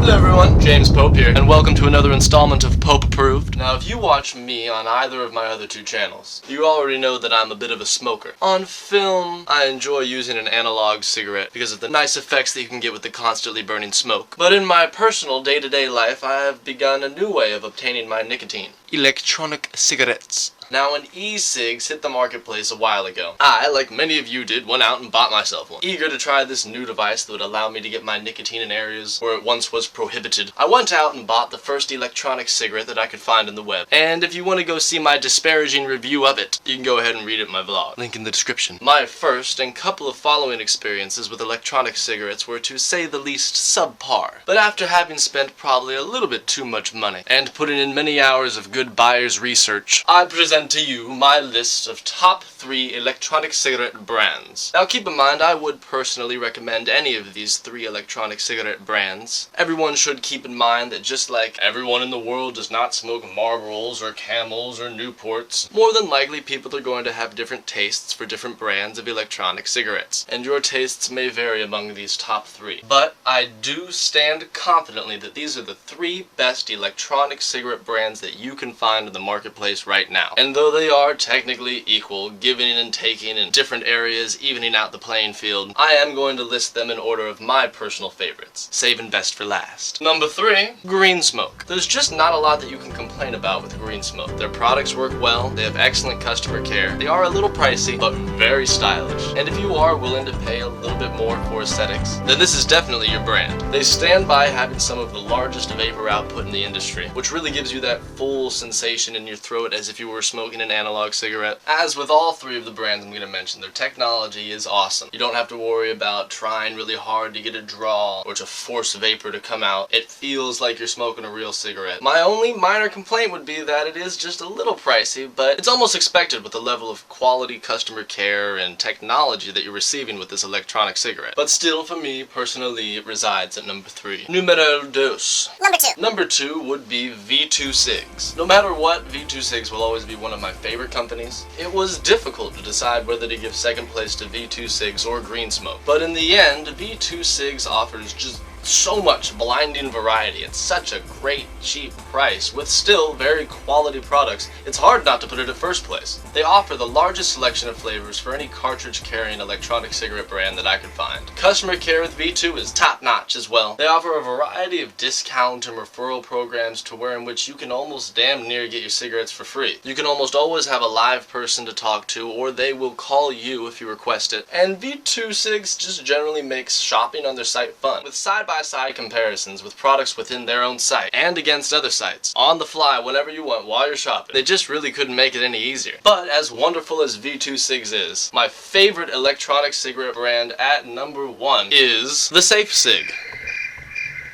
Hello everyone, James Pope here, and welcome to another installment of Pope Approved. Now if you watch me on either of my other two channels, you already know that I'm a bit of a smoker. On film, I enjoy using an analog cigarette because of the nice effects that you can get with the constantly burning smoke. But in my personal day-to-day life, I have begun a new way of obtaining my nicotine. Electronic cigarettes. Now, when e-cigs hit the marketplace a while ago, I, like many of you did, went out and bought myself one. Eager to try this new device that would allow me to get my nicotine in areas where it once was prohibited, I went out and bought the first electronic cigarette that I could find on the web. And if you want to go see my disparaging review of it, you can go ahead and read it in my vlog. Link in the description. My first and couple of following experiences with electronic cigarettes were, to say the least, subpar. But after having spent probably a little bit too much money, and putting in many hours of good buyer's research, I present to you my list of top 3 electronic cigarette brands. Now keep in mind, I would personally recommend any of these 3 electronic cigarette brands. Everyone should keep in mind that just like everyone in the world does not smoke Marlboros or Camels or Newports, more than likely people are going to have different tastes for different brands of electronic cigarettes, and your tastes may vary among these top 3. But I do stand confidently that these are the 3 best electronic cigarette brands that you can find in the marketplace right now. And though they are technically equal, giving and taking in different areas, evening out the playing field, I am going to list them in order of my personal favorites, saving best for last. Number 3, Green Smoke. There's just not a lot that you can complain about with Green Smoke. Their products work well, they have excellent customer care, they are a little pricey, but very stylish. And if you are willing to pay a little bit more for aesthetics, then this is definitely your brand. They stand by having some of the largest vapor output in the industry, which really gives you that full sensation in your throat as if you were smoking an analog cigarette. As with all 3 of the brands I'm going to mention, their technology is awesome. You don't have to worry about trying really hard to get a draw or to force vapor to come out. It feels like you're smoking a real cigarette. My only minor complaint would be that it is just a little pricey, but it's almost expected with the level of quality customer care and technology that you're receiving with this electronic cigarette. But still, for me personally, it resides at number 3. Numero dos. Number 2 would be V2 Cigs. No matter what, V2 Cigs will always be one of my favorite companies. It was difficult to decide whether to give second place to V2 Cigs or Green Smoke, but in the end, V2 Cigs offers just so much blinding variety at such a great cheap price with still very quality products. It's hard not to put it at first place. They offer the largest selection of flavors for any cartridge carrying electronic cigarette brand that I could find. Customer care with V2 is top notch as well. They offer a variety of discount and referral programs to where in which you can almost damn near get your cigarettes for free. You can almost always have a live person to talk to, or they will call you if you request it. And V2 Cigs just generally makes shopping on their site fun, with side-by-side comparisons with products within their own site and against other sites, on the fly whenever you want while you're shopping. They just really couldn't make it any easier. But as wonderful as V2 Cigs is, my favorite electronic cigarette brand at number 1 is the Safe Cig.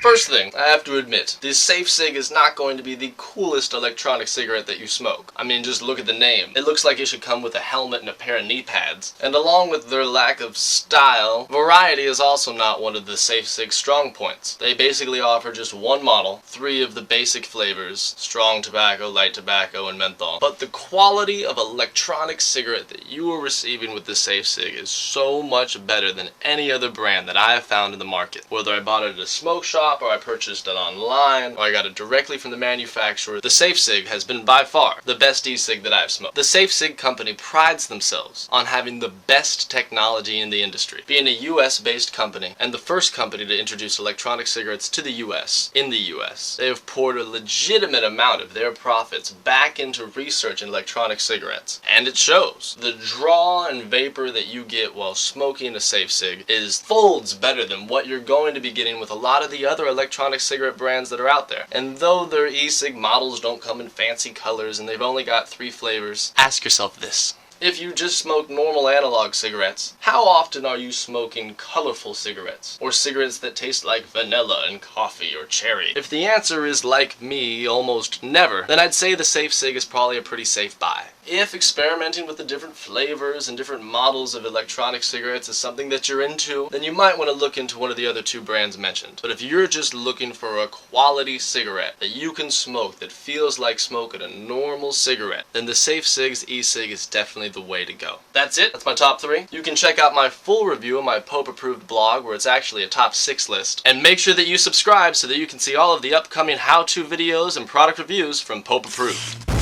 First thing, I have to admit, the Safe Cig is not going to be the coolest electronic cigarette that you smoke. I mean, just look at the name. It looks like it should come with a helmet and a pair of knee pads. And along with their lack of style, variety is also not one of the Safe Cig's strong points. They basically offer just one model, 3 of the basic flavors, strong tobacco, light tobacco, and menthol. But the quality of electronic cigarette that you are receiving with the Safe Cig is so much better than any other brand that I have found in the market. Whether I bought it at a smoke shop, or I purchased it online, or I got it directly from the manufacturer, the Safe Cig has been by far the best e-cig that I've smoked. The Safe Cig company prides themselves on having the best technology in the industry, being a US-based company and the first company to introduce electronic cigarettes to the US. In the US, they have poured a legitimate amount of their profits back into research in electronic cigarettes, and it shows. The draw and vapor that you get while smoking a Safe Cig is folds better than what you're going to be getting with a lot of the other electronic cigarette brands that are out there. And though their e-cig models don't come in fancy colors and they've only got 3 flavors, ask yourself this. If you just smoke normal analog cigarettes, how often are you smoking colorful cigarettes? Or cigarettes that taste like vanilla and coffee or cherry? If the answer is like me, almost never, then I'd say the Safe Cig is probably a pretty safe buy. If experimenting with the different flavors and different models of electronic cigarettes is something that you're into, then you might want to look into one of the other two brands mentioned. But if you're just looking for a quality cigarette that you can smoke that feels like smoking a normal cigarette, then the Safe Cig's e-cig is definitely the way to go. That's it. That's my top 3. You can check out my full review on my Pope approved blog, where it's actually a top 6 list. And make sure that you subscribe so that you can see all of the upcoming how-to videos and product reviews from Pope Approved.